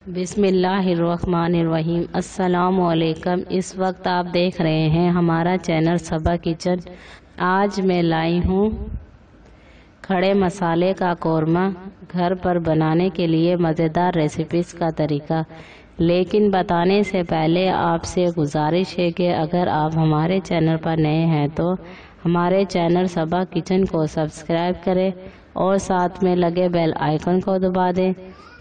بسم اللہ الرحمن الرحیم۔ السلام علیکم۔ اس وقت آپ دیکھ رہے ہیں ہمارا چینل صبا کچن۔ آج میں لائی ہوں کھڑے مسالے کا قورمہ گھر پر بنانے کے لیے مزیدار ریسیپیز کا طریقہ۔ لیکن بتانے سے پہلے آپ سے گزارش ہے کہ اگر آپ ہمارے چینل پر نئے ہیں تو ہمارے چینل صبا کچن کو سبسکرائب کریں اور ساتھ میں لگے بیل آئیکن کو دبا دیں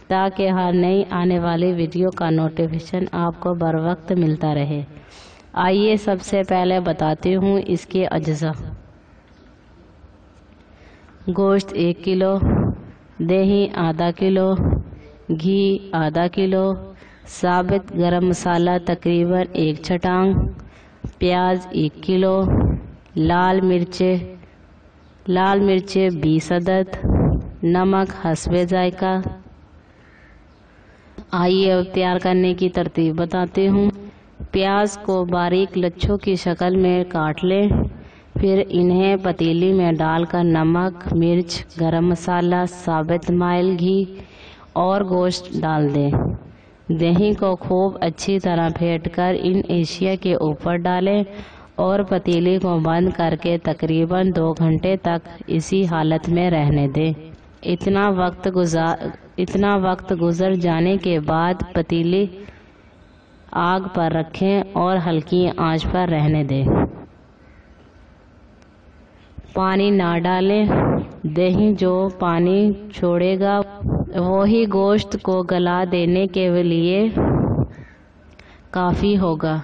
تاکہ ہر نئی آنے والی ویڈیو کا نوٹیفیکیشن آپ کو بر وقت ملتا رہے۔ آئیے سب سے پہلے بتاتی ہوں اس کے اجزاء۔ گوشت 1 کلو، دہی آدھا کلو، گھی آدھا کلو، ثابت گرم مسالہ تقریباً 1 چٹانگ، پیاز 1 کلو، لال مرچیں 20 عدد، نمک حسب ذائقہ۔ آئیے اب تیار کرنے کی ترتیب بتاتی ہوں۔ پیاز کو باریک لچھوں کی شکل میں کاٹ لیں، پھر انہیں پتیلی میں ڈال کر نمک، مرچ، گرم مسالہ، ثابت مائل گھی اور گوشت ڈال دیں۔ دہی کو خوب اچھی طرح پھیٹ کر ان اشیاء کے اوپر ڈالیں اور پتیلی کو بند کر کے تقریباً 2 گھنٹے تک اسی حالت میں رہنے دیں۔ اتنا وقت گزر جانے کے بعد پتیلی آگ پر رکھیں اور ہلکی آنچ پر رہنے دیں۔ پانی نہ ڈالیں۔ دہی جو پانی چھوڑے گا وہی گوشت کو گلا دینے کے لیے کافی ہوگا۔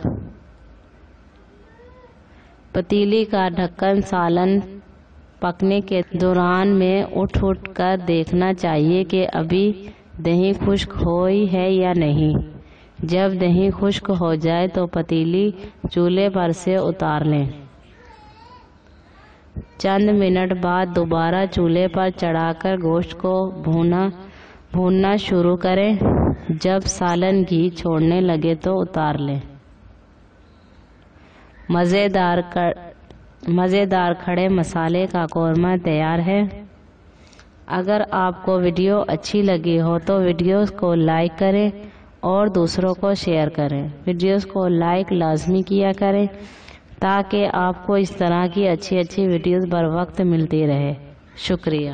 پتیلی کا ڈھکن سالن پکنے کے دوران میں اٹھ کر دیکھنا چاہیے کہ ابھی دہی خشک ہوئی ہے یا نہیں۔ جب دہی خشک ہو جائے تو پتیلی چولہے پر سے اتار لیں۔ چند منٹ بعد دوبارہ چولہے پر چڑھا کر گوشت کو بھوننا شروع کریں۔ جب سالن گھی چھوڑنے لگے تو اتار لیں۔ مزیدار کھڑے مسالے کا قورمہ تیار ہے۔ اگر آپ کو ویڈیو اچھی لگی ہو تو ویڈیوز کو لائک کریں اور دوسروں کو شیئر کریں۔ ویڈیوز کو لائک لازمی کیا کریں تاکہ آپ کو اس طرح کی اچھی ویڈیوز بر وقت ملتی رہے۔ شکریہ۔